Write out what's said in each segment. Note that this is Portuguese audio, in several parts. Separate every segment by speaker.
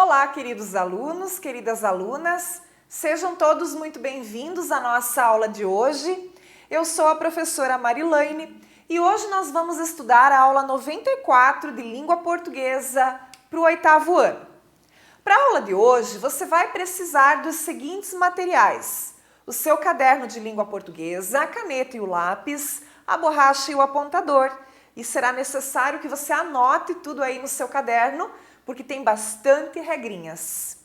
Speaker 1: Olá, queridos alunos, queridas alunas, sejam todos muito bem-vindos à nossa aula de hoje. Eu sou a professora Marilaine e hoje nós vamos estudar a aula 94 de Língua Portuguesa para o 8º ano. Para a aula de hoje, você vai precisar dos seguintes materiais: o seu caderno de língua portuguesa, a caneta e o lápis, a borracha e o apontador. E será necessário que você anote tudo aí no seu caderno, porque tem bastante regrinhas.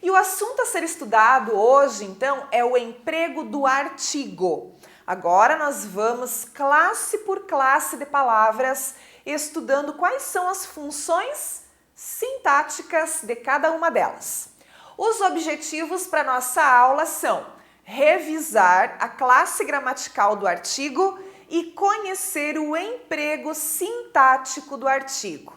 Speaker 1: E o assunto a ser estudado hoje, então, é o emprego do artigo. Agora nós vamos classe por classe de palavras, estudando quais são as funções sintáticas de cada uma delas. Os objetivos para nossa aula são revisar a classe gramatical do artigo e conhecer o emprego sintático do artigo.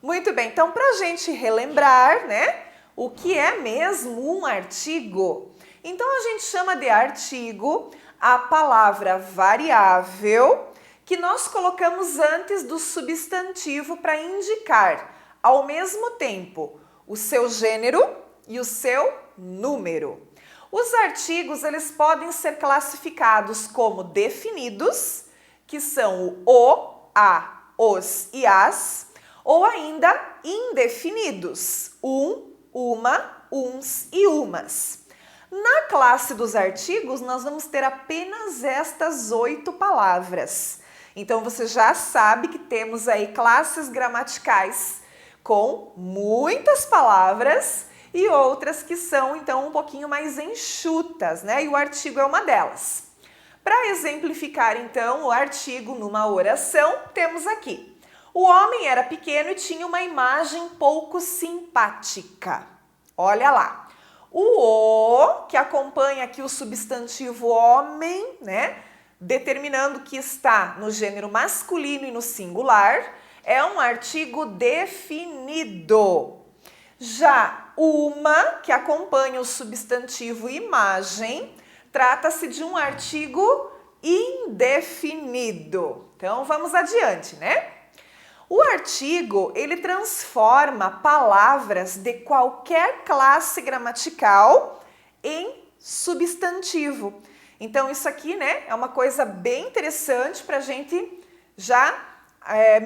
Speaker 1: Muito bem, então para a gente relembrar, né, o que é mesmo um artigo? Então a gente chama de artigo a palavra variável que nós colocamos antes do substantivo para indicar ao mesmo tempo o seu gênero e o seu número. Os artigos, eles podem ser classificados como definidos, que são o, a, os e as, ou ainda indefinidos, uma, uns e umas. Na classe dos artigos, nós vamos ter apenas estas 8 palavras. Então, você já sabe que temos aí classes gramaticais com muitas palavras e outras que são, então, um pouquinho mais enxutas, né? E o artigo é uma delas. Para exemplificar, então, o artigo numa oração, temos aqui: o homem era pequeno e tinha uma imagem pouco simpática. Olha lá. O, que acompanha aqui o substantivo homem, né? Determinando que está no gênero masculino e no singular, é um artigo definido. Já uma, que acompanha o substantivo imagem, trata-se de um artigo indefinido. Então, vamos adiante, né? O artigo, ele transforma palavras de qualquer classe gramatical em substantivo. Então, isso aqui, né, é uma coisa bem interessante para a gente já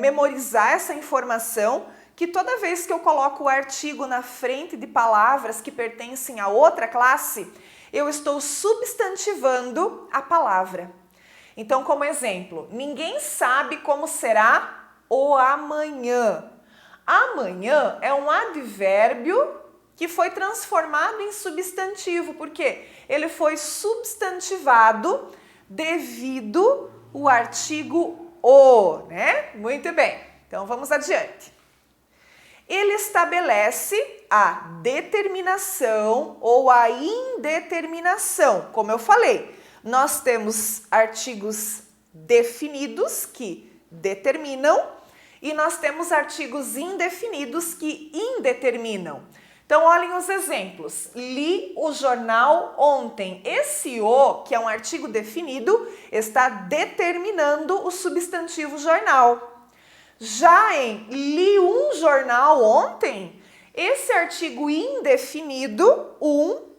Speaker 1: memorizar essa informação, que toda vez que eu coloco o artigo na frente de palavras que pertencem a outra classe, eu estou substantivando a palavra. Então, como exemplo, ninguém sabe como será o amanhã. Amanhã é um advérbio que foi transformado em substantivo, porque ele foi substantivado devido ao artigo o, né? Muito bem, então vamos adiante. Ele estabelece a determinação ou a indeterminação. Como eu falei, nós temos artigos definidos que determinam e nós temos artigos indefinidos que indeterminam. Então, olhem os exemplos. Li o jornal ontem. Esse o, que é um artigo definido, está determinando o substantivo jornal. Já em li um jornal ontem, esse artigo indefinido,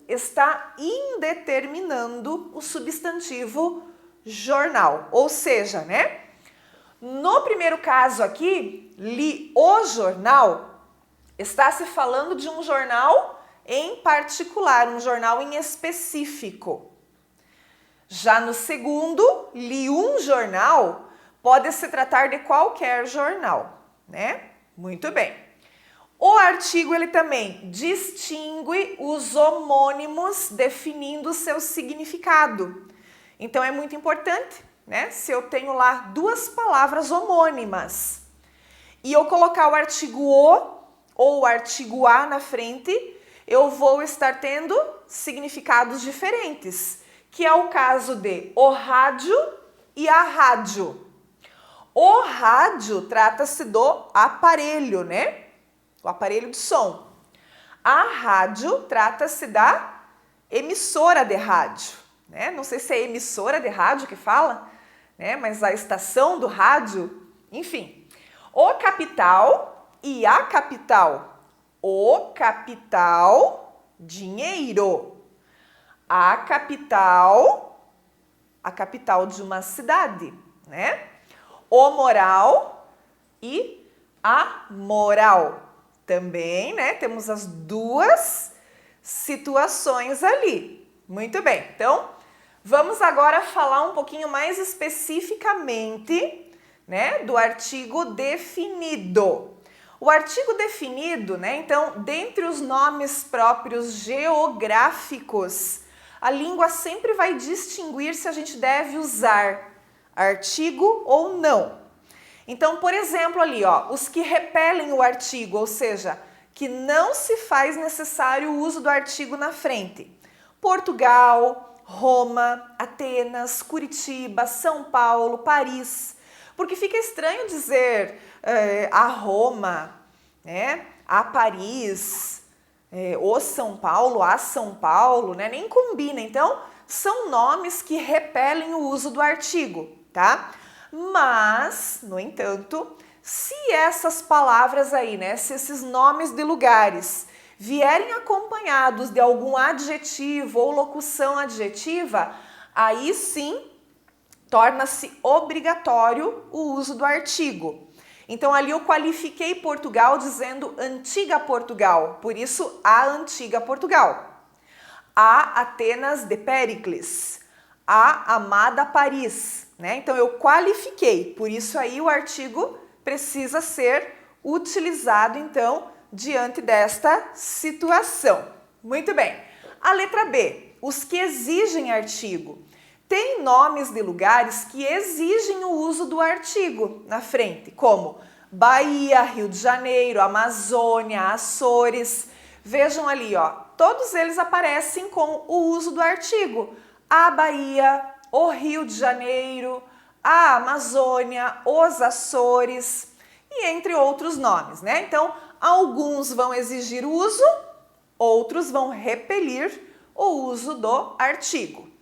Speaker 1: está indeterminando o substantivo jornal. Ou seja, né? No primeiro caso aqui, li o jornal, está se falando de um jornal em particular, um jornal em específico. Já no segundo, li um jornal, pode se tratar de qualquer jornal, né? Muito bem. O artigo, ele também distingue os homônimos definindo seu significado. Então, é muito importante, né? Se eu tenho lá 2 palavras homônimas e eu colocar o artigo o ou o artigo a na frente, eu vou estar tendo significados diferentes, que é o caso de o rádio e a rádio. O rádio trata-se do aparelho, né? O aparelho de som. A rádio trata-se da emissora de rádio, né? Não sei se é emissora de rádio que fala, né? Mas a estação do rádio, enfim. O capital e a capital. O capital, dinheiro. A capital de uma cidade, né? O moral e a moral. Também, né? Temos as duas situações ali. Muito bem. Então, vamos agora falar um pouquinho mais especificamente, né, do artigo definido. O artigo definido, né? Então, dentre os nomes próprios geográficos, a língua sempre vai distinguir se a gente deve usar artigo ou não. Então, por exemplo, ali, ó, os que repelem o artigo, ou seja, que não se faz necessário o uso do artigo na frente. Portugal, Roma, Atenas, Curitiba, São Paulo, Paris. Porque fica estranho dizer a Roma, né, a Paris, o São Paulo, a São Paulo, né, nem combina. Então, são nomes que repelem o uso do artigo, tá? Mas, no entanto, se essas palavras aí, né, se esses nomes de lugares vierem acompanhados de algum adjetivo ou locução adjetiva, aí sim torna-se obrigatório o uso do artigo. Então ali eu qualifiquei Portugal dizendo antiga Portugal, por isso a antiga Portugal. A Atenas de Péricles, a amada Paris, né? Então eu qualifiquei, por isso aí o artigo precisa ser utilizado então diante desta situação. Muito bem. A letra B, os que exigem artigo. Tem nomes de lugares que exigem o uso do artigo na frente, como Bahia, Rio de Janeiro, Amazônia, Açores. Vejam ali, ó, todos eles aparecem com o uso do artigo. A Bahia, o Rio de Janeiro, a Amazônia, os Açores e entre outros nomes, né? Então, alguns vão exigir o uso, outros vão repelir o uso do artigo.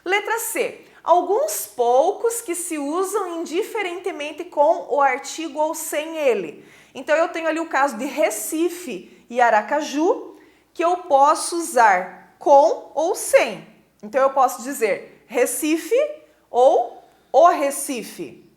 Speaker 1: Letra C. Alguns poucos que se usam indiferentemente com o artigo ou sem ele. Então, eu tenho ali o caso de Recife e Aracaju, que eu posso usar com ou sem. Então, eu posso dizer Recife ou o Recife.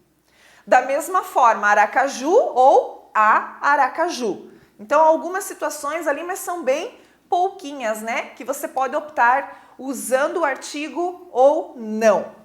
Speaker 1: Da mesma forma, Aracaju ou a Aracaju. Então, algumas situações ali, mas são bem pouquinhas, né? Que você pode optar usando o artigo ou não.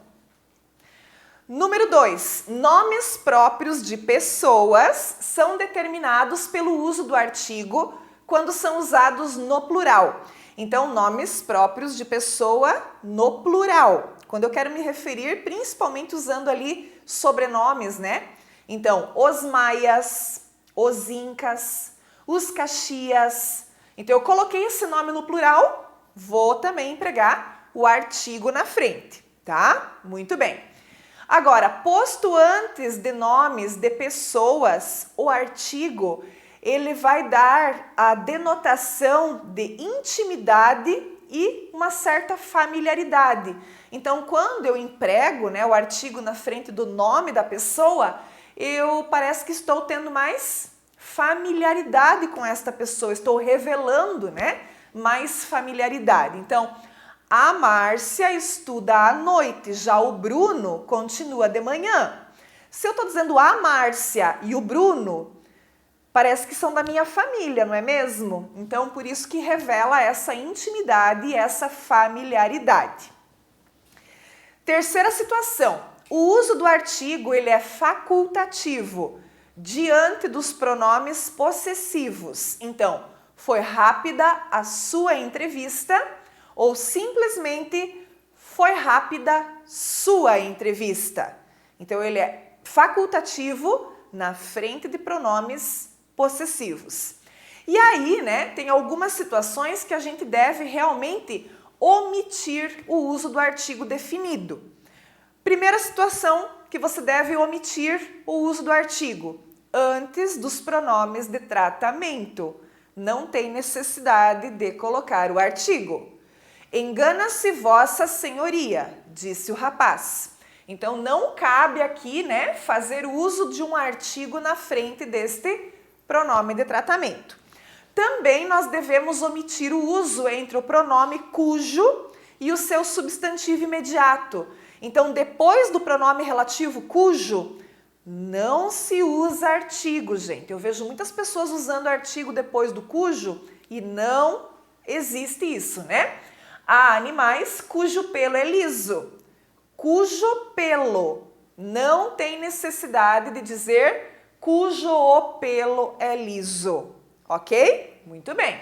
Speaker 1: Número 2. Nomes próprios de pessoas são determinados pelo uso do artigo quando são usados no plural. Então, nomes próprios de pessoa no plural. Quando eu quero me referir, principalmente usando ali sobrenomes, né? Então, os maias, os incas, os caxias. Então, eu coloquei esse nome no plural, vou também empregar o artigo na frente, tá? Muito bem. Agora, posto antes de nomes de pessoas, o artigo, ele vai dar a denotação de intimidade e uma certa familiaridade. Então, quando eu emprego, né, o artigo na frente do nome da pessoa, parece que estou tendo mais familiaridade com esta pessoa, estou revelando, né, mais familiaridade. Então, a Márcia estuda à noite, já o Bruno continua de manhã. Se eu estou dizendo a Márcia e o Bruno, parece que são da minha família, não é mesmo? Então, por isso que revela essa intimidade e essa familiaridade. Terceira situação, o uso do artigo ele é facultativo diante dos pronomes possessivos. Então, foi rápida a sua entrevista ou simplesmente foi rápida sua entrevista. Então, ele é facultativo na frente de pronomes possessivos. E aí, né, tem algumas situações que a gente deve realmente omitir o uso do artigo definido. Primeira situação que você deve omitir o uso do artigo antes dos pronomes de tratamento. Não tem necessidade de colocar o artigo. Engana-se vossa senhoria, disse o rapaz. Então, não cabe aqui, né, fazer uso de um artigo na frente deste pronome de tratamento. Também nós devemos omitir o uso entre o pronome cujo e o seu substantivo imediato. Então, depois do pronome relativo cujo, não se usa artigo, gente. Eu vejo muitas pessoas usando artigo depois do cujo e não existe isso, né? Há animais cujo pelo é liso. Cujo pelo. Não tem necessidade de dizer cujo o pelo é liso. Ok? Muito bem.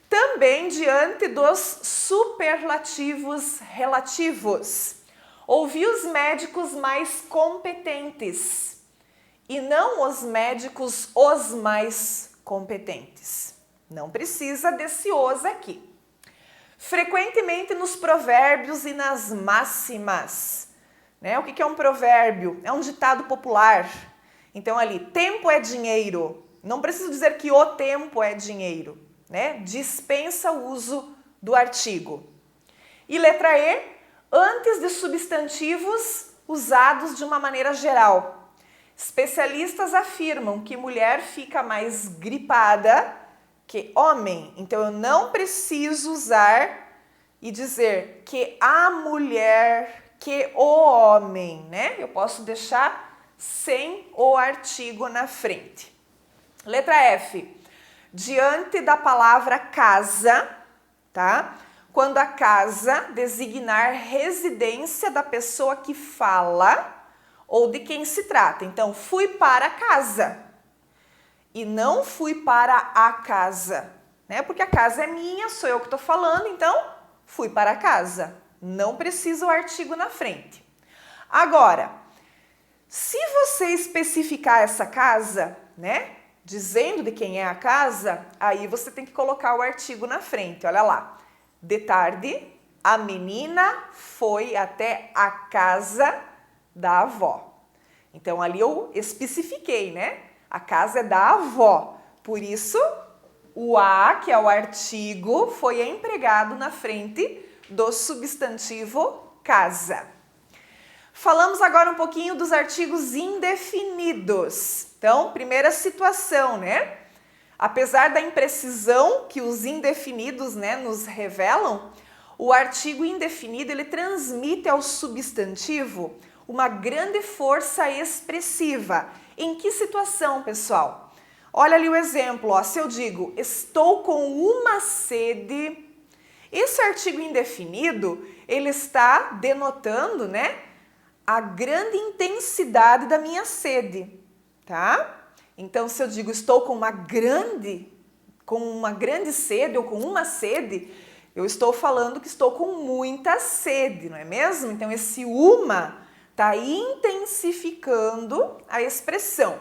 Speaker 1: Também diante dos superlativos relativos. Ouvi os médicos mais competentes e não os médicos os mais competentes. Não precisa desse os aqui. Frequentemente nos provérbios e nas máximas. Né? O que é um provérbio? É um ditado popular. Então ali, tempo é dinheiro. Não preciso dizer que o tempo é dinheiro, né? Dispensa o uso do artigo. E letra E, antes de substantivos usados de uma maneira geral. Especialistas afirmam que mulher fica mais gripada que homem. Então eu não preciso usar e dizer que a mulher, que o homem, né? Eu posso deixar sem o artigo na frente. Letra F, diante da palavra casa, tá? Quando a casa designar residência da pessoa que fala ou de quem se trata. Então, fui para casa e não fui para a casa, né? Porque a casa é minha, sou eu que estou falando, então fui para casa. Não precisa o artigo na frente. Agora, se você especificar essa casa, né? Dizendo de quem é a casa, aí você tem que colocar o artigo na frente. Olha lá. De tarde, a menina foi até a casa da avó. Então, ali eu especifiquei, né? A casa é da avó. Por isso, o a, que é o artigo, foi empregado na frente do substantivo casa. Falamos agora um pouquinho dos artigos indefinidos. Então, primeira situação, né? Apesar da imprecisão que os indefinidos, né, nos revelam, o artigo indefinido ele transmite ao substantivo uma grande força expressiva. Em que situação, pessoal? Olha ali o exemplo, ó, se eu digo, estou com uma sede, esse artigo indefinido, ele está denotando, né, a grande intensidade da minha sede, tá? Então, se eu digo estou com uma grande sede ou com uma sede, eu estou falando que estou com muita sede, não é mesmo? Então, esse uma está intensificando a expressão.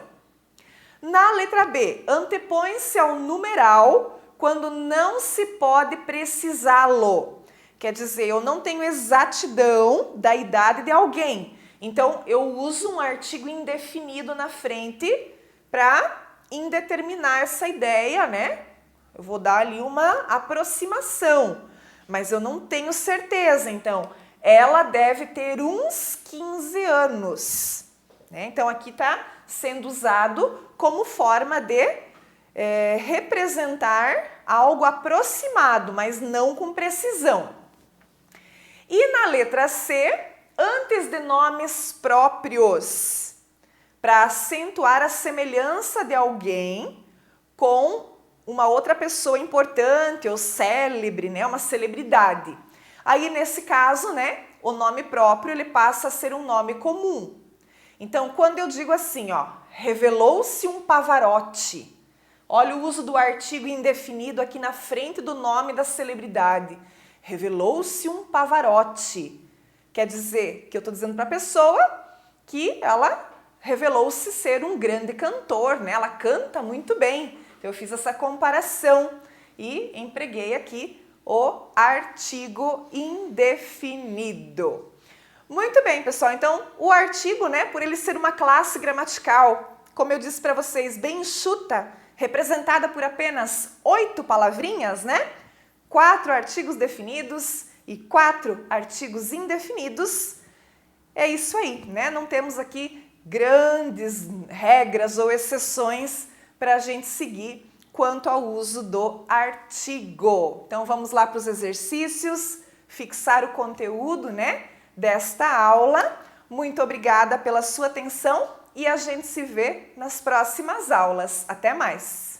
Speaker 1: Na letra B, antepõe-se ao numeral quando não se pode precisá-lo. Quer dizer, eu não tenho exatidão da idade de alguém. Então, eu uso um artigo indefinido na frente para indeterminar essa ideia, né? Eu vou dar ali uma aproximação, mas eu não tenho certeza. Então, ela deve ter uns 15 anos. Né? Então, aqui está sendo usado como forma de representar algo aproximado, mas não com precisão. E na letra C, antes de nomes próprios, para acentuar a semelhança de alguém com uma outra pessoa importante ou célebre, né, uma celebridade. Aí, nesse caso, né, o nome próprio ele passa a ser um nome comum. Então, quando eu digo assim, ó, revelou-se um Pavarotti, olha o uso do artigo indefinido aqui na frente do nome da celebridade. Revelou-se um Pavarotti. Quer dizer que eu estou dizendo para a pessoa que ela revelou-se ser um grande cantor, né? Ela canta muito bem. Eu fiz essa comparação e empreguei aqui o artigo indefinido. Muito bem, pessoal. Então, o artigo, né, por ele ser uma classe gramatical, como eu disse para vocês, bem enxuta, representada por apenas 8 palavrinhas, né? 4 artigos definidos e 4 artigos indefinidos. É isso aí, né? Não temos aqui grandes regras ou exceções para a gente seguir quanto ao uso do artigo. Então vamos lá para os exercícios, fixar o conteúdo, né, desta aula. Muito obrigada pela sua atenção e a gente se vê nas próximas aulas. Até mais!